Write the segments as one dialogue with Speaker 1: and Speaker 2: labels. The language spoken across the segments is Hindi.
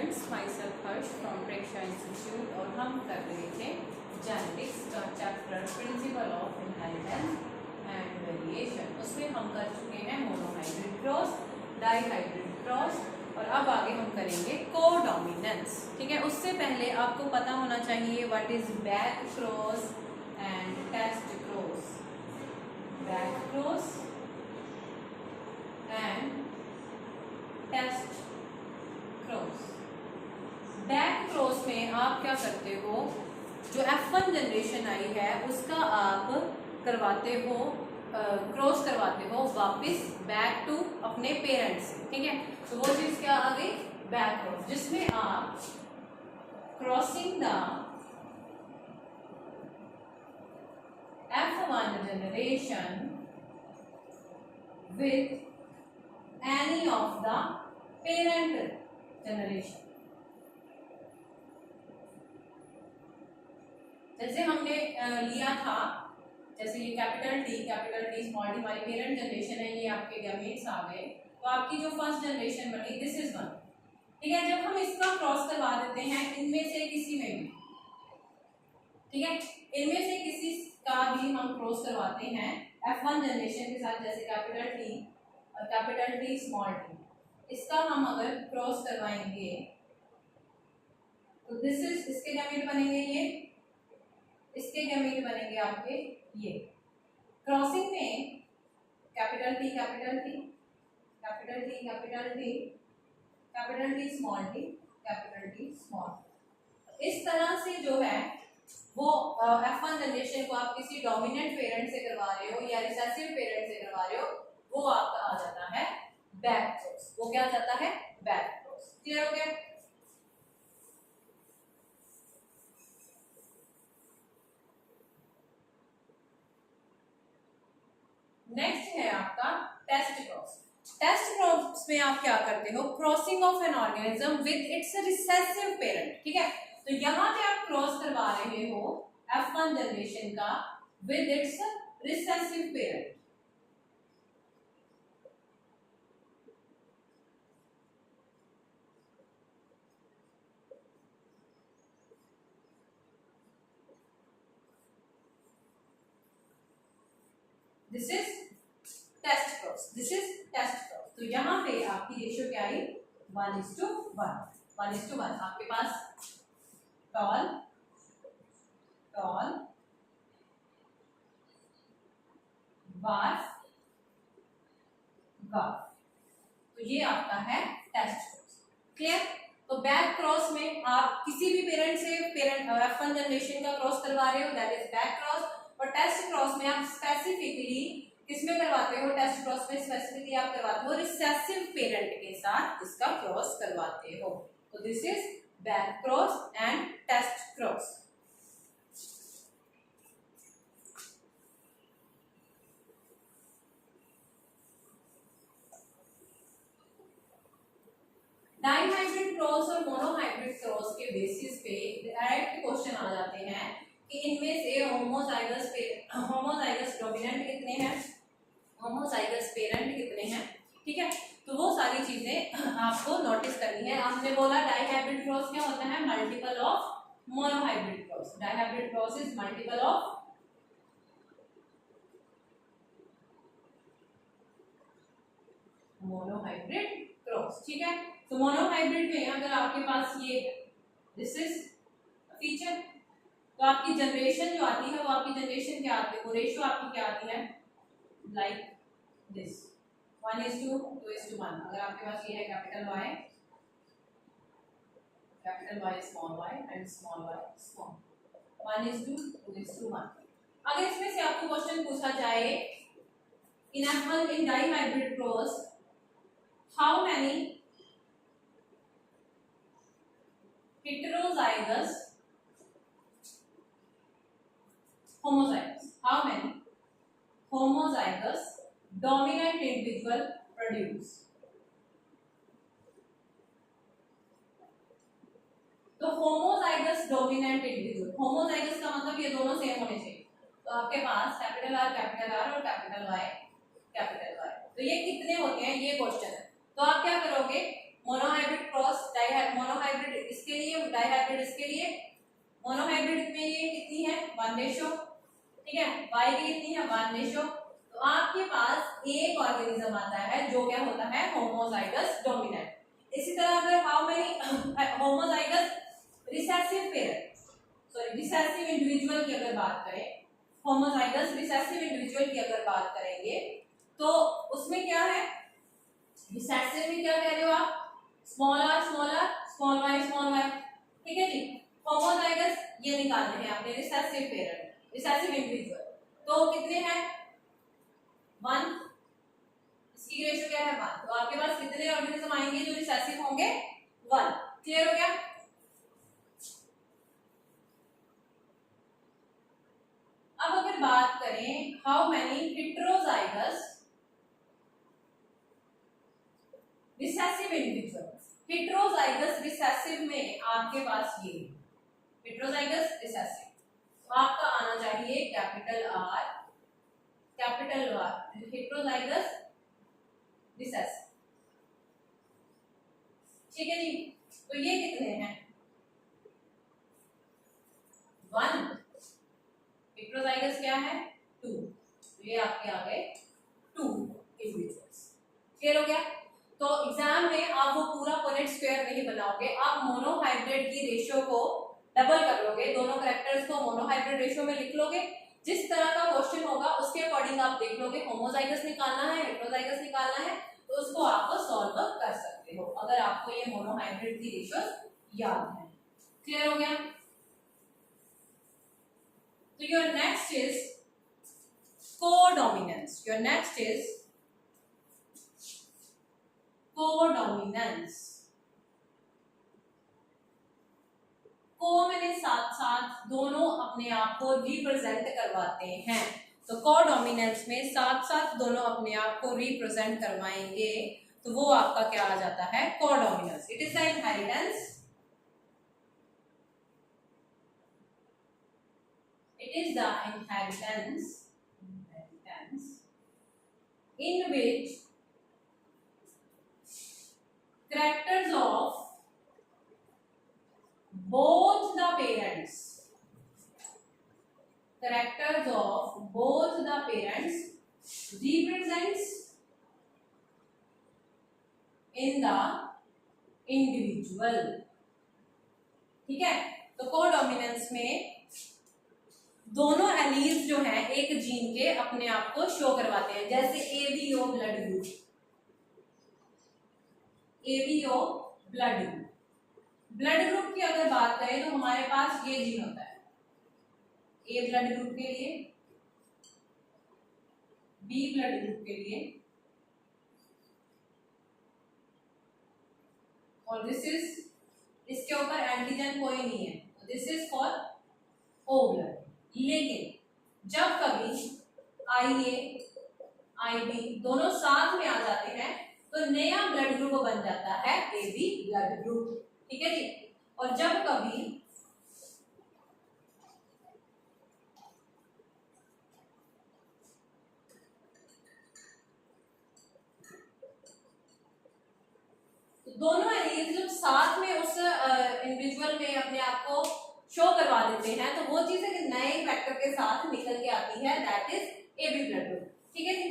Speaker 1: Students, my self Harsh from Preksha institute और हम कर रहे थे जेनेटिक्स का chapter principle of inheritance and variation. उसमें हम कर चुके हैं मोनोहाइब्रिड क्रॉस, डाईहाइब्रिड क्रॉस और अब आगे हम करेंगे कोडोमिनेंस। ठीक है, उससे पहले आपको पता होना चाहिए what is back cross and test cross. Back cross and test cross. Back cross में आप क्या करते हो, जो F1 जनरेशन आई है उसका आप करवाते हो, क्रॉस करवाते हो वापस बैक टू अपने पेरेंट्स से। ठीक है, तो वो चीज क्या आ गई, बैक क्रॉस, जिसमें आप crossing the F1 generation with any of the parent generation। जैसे हमने लिया था, जैसे ये कैपिटल टी स्मॉल टी हमारी पेरेंट जनरेशन है, ये आपके गैमेट्स आ गए, तो आपकी जो फर्स्ट जनरेशन बनी दिस इज वन। ठीक है, जब हम इसका क्रॉस करवा देते हैं इनमें से किसी में भी, ठीक है, इनमें से किसी का भी हम क्रॉस करवाते हैं F1 जनरेशन के साथ, जैसे कैपिटल टी और कैपिटल टी स्मॉल टी, इसका हम अगर क्रॉस करवाएंगे तो दिस इज, इसके गैमेट बनेंगे ये, इसके गैमेट बनेंगे आपके ये। क्रॉसिंग में capital T capital T capital T capital T capital T small T capital T small, इस तरह से जो है वो F1 जनरेशन को आप किसी डोमिनेंट पेरेंट से करवा रहे हो या रिसेसिव पेरेंट से करवा रहे हो, वो आपका आ जाता है बैक क्रॉस। वो क्या आ जाता है, बैक क्रॉस। क्लियर हो गया? नेक्स्ट है आपका टेस्ट क्रॉस। टेस्ट क्रॉस में आप क्या करते हो, crossing of an organism with its recessive parent. ठीक है, तो यहां पे आप क्रॉस करवा रहे हो F1 जनरेशन का with its recessive parent. This is test cross, this is test cross. तो यहां पे आपकी रेशियो क्या आई, 1:1, 1:1। आपके पास टॉल टॉल वार्फ वार्फ, तो ये आपका है टेस्ट क्रॉस। क्लियर? तो बैक क्रॉस में आप किसी भी पेरेंट से पेरेंट F1 जनरेशन का क्रॉस करवा रहे हो, दैट इज बैक क्रॉस। और टेस्ट क्रॉस में आप स्पेसिफिकली किसमें करवाते हो, टेस्ट क्रॉस में स्पेसिफिकली आप करवाते हो रिसेसिव पेरेंट के साथ इसका क्रॉस करवाते हो। तो this is back cross and test cross. Dihybrid cross और मोनोहाइब्रिड क्रॉस के बेसिस पे डायरेक्ट क्वेश्चन आ जाते हैं कि इनमें से होमोजाइगस डोमिनेंट कितने हैं, होमोजाइगस पेरेंट कितने हैं। ठीक है, तो वो सारी चीजें आपको नोटिस करनी है। हमने बोला डाईहाइब्रिड क्रॉस क्या होता है, multiple of monohybrid cross. Dihybrid cross is multiple of monohybrid cross. ठीक है, तो मोनोहाइब्रिड में अगर आपके पास ये दिस इज फीचर, तो आपकी जनरेशन जो आती है वो आपकी जनरेशन क्या आती है, वो रेशियो आपकी क्या आती है, लाइक दिस 1:2:1। अगर आपके पास ये है capital Y small y and small y small, 1:2:1। अगर इसमें से आपको क्वेश्चन पूछा जाए इन F1 in dihybrid cross how many heterozygous homozygous, how many homozygous dominant individual produce। तो homozygous dominant individual, homozygous का मतलब ये दोनों सेम होने चाहिए। तो आपके पास कैपिटल R और कैपिटल Y, तो ये कितने होते हैं, ये क्वेश्चन है। तो आप क्या करोगे, मोनोहाइब्रिड क्रॉस मोनोहाइब्रिड इसके लिए, डाइहाइब्रिड इसके लिए। मोनोहाइब्रिड में ये कितनी है 1:, ठीक है, y की कितनी है 1:। तो आपके पास एक ऑर्गेनिज्म आता है जो क्या होता है होमोजाइगस डोमिनेंट। इसी तरह अगर how many homozygous recessive pair, sorry recessive individual की अगर बात करें, होमोजाइगस रिसेसिव इंडिविजुअल की अगर बात करेंगे तो उसमें क्या है, रिसेसिव में क्या कह रहे हो आप, small r small r small y, ठीक है जी। होमोजाइगस ये निकालने हैं आपने रिसेसिव पेरेंट, रिसेसिव इंडिविजुअल, तो कितने हैं 1, इसकी रेशियो क्या है 1। तो आपके पास कितने ऑर्गेनिज्म आएंगे जो रिसेसिव होंगे 1। क्लियर हो गया। अब अगर बात करें how many heterozygous recessive individuals, heterozygous recessive में आपके पास ये हेटेरोजाइगस रिसेसिव, तो आपका आना चाहिए capital R capital Y, heterozygous recessive, ठीक है जी। तो ये कितने हैं 1, हेटेरोजाइगस क्या है 2, तो ये आपके आ गए 2 इंडिविजुअल्स। क्लियर हो गया। तो एग्जाम में आप वो पूरा पुनेट स्क्वायर नहीं बनाओगे, आप मोनोहाइब्रिड की रेशियो को डबल कर लोगे, दोनों कैरेक्टर्स को मोनोहाइब्रिड रेशियो में लिख लोगे। जिस तरह का क्वेश्चन होगा उसके अकॉर्डिंग आप देख लोगे, होमोजाइगस निकालना है हेटेरोजाइगस निकालना है, तो उसको आप सॉल्व कर सकते हो अगर आपको ये मोनोहाइब्रिड की रेशियोस याद है। क्लियर हो गया। तो your next is codominance, your next is codominance. को मैंने साथ साथ दोनों अपने आप को रिप्रेजेंट करवाते हैं, तो कोडोमिनेंस में साथ साथ दोनों अपने आप को रिप्रेजेंट करवाएंगे, तो वो आपका क्या आ जाता है codominance. It is the inheritance, it is the inheritance in which characters of both the parents, characters of both the parents represents in the individual, ठीक है। तो कोडोमिनेंस में दोनों एलील्स जो हैं एक जीन के अपने आप को शो करवाते हैं, जैसे ABO blood group, ABO blood group, blood group की अगर बात करें तो हमारे पास ये जीन होता है ए ब्लड ग्रुप के लिए, बी ब्लड ग्रुप के लिए, और दिस इज, इसके ऊपर एंटीजन कोई नहीं है, this is for O blood. लेकिन जब कभी आई ए आई बी दोनों साथ में आ जाते हैं तो नया ब्लड ग्रुप बन जाता है ए बी ब्लड ग्रुप, ठीक है जी। और जब कभी दोनों एलील्स जब साथ में उस इंडिविजुअल में अपने आप को शो करवा देते हैं तो वो चीज एक नए फैक्टर के साथ निकल के आती है, that is A B blood group, ठीक है जी।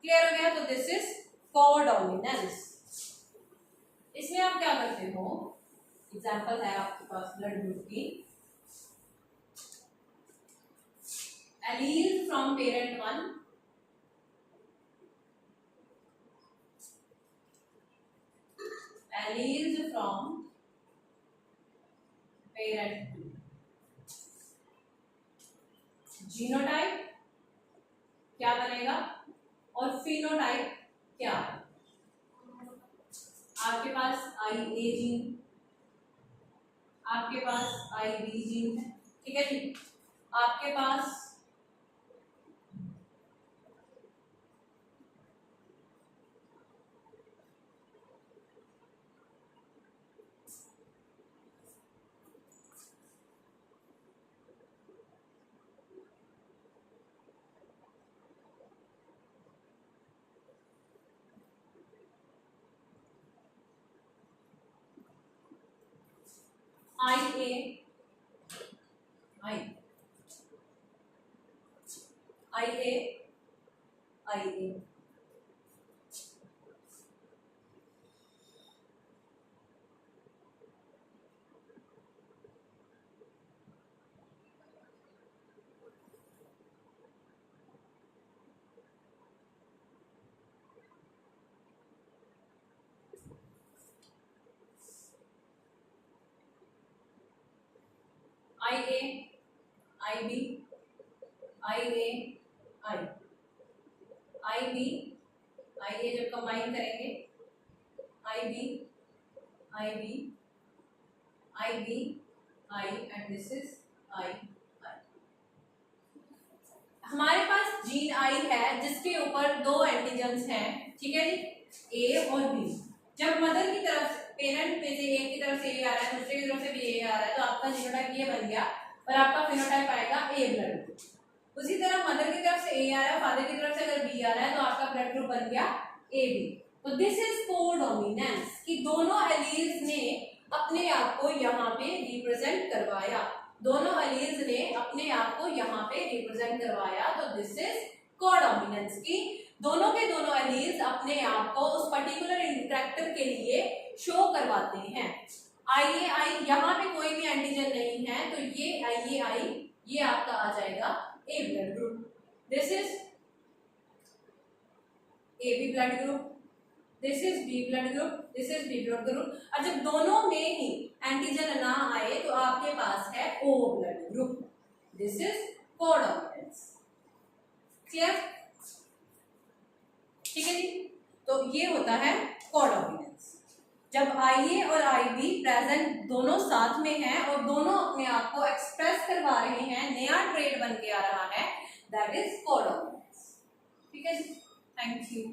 Speaker 1: क्लियर हो गया। तो दिस इज कोडोमिनेंस। इसमें आप क्या करते हो, एग्जांपल है आपके पास ब्लड ग्रुप की, allele from parent 1, alleles from parent 2, genotype क्या बनेगा और फिनोटाइप क्या, आपके पास आई ए जीन, आपके पास आई बी जीन है, ठीक है जी। आपके पास आई ए आई आई ए आई ए आई ए आई बी आई ए आई आई बी आई ए जब कंबाइन करेंगे I B I B I B I and this is I I. हमारे पास जीन आई है जिसके ऊपर दो एंटीजन्स हैं, ठीक है जी, ए और बी। जब मदर की तरफ पेरेंट में से एक की तरफ से ए आ रहा है, दूसरे की तरफ से भी ए आ रहा है, तो आपका जीनोटाइप ये बन गया और आपका फिनोटाइप आएगा ए ब्लड। उसी तरह मदर की तरफ से ए आ रहा है, फादर की तरफ से अगर बी आ रहा है तो आपका ब्लड ग्रुप बन गया ए बी। तो दिस इज कोडोमिनेंस कि दोनों एलील्स ने अपने आप को यहाँ पे रिप्रेजेंट करवाया, दोनों एलील्स ने अपने आप को यहाँ पे रिप्रेजेंट करवाया। तो दिस इज कोडोमिनेंस की दोनों के दोनों एलील्स अपने आप को उस पर्टिकुलर कैरेक्टर के लिए शो करवाते हैं। आई यहाँ पे कोई भी एंटीजन नहीं है, तो ये आई ये आपका आ जाएगा A blood group. This is A B blood group, this is B blood group, this is B blood group. और जब दोनों में ही एंटीजन ना आए तो आपके पास है O blood group. This is codominance. Clear? ठीक है जी। तो ये होता है कोडोमिनेंस, जब आई ए और आई बी प्रेजेंट दोनों साथ में हैं और दोनों अपने आप को एक्सप्रेस करवा रहे हैं, नया ट्रेड बन के आ रहा है, दैट इज कोडोमिनेंस। ठीक है जी, थैंक यू।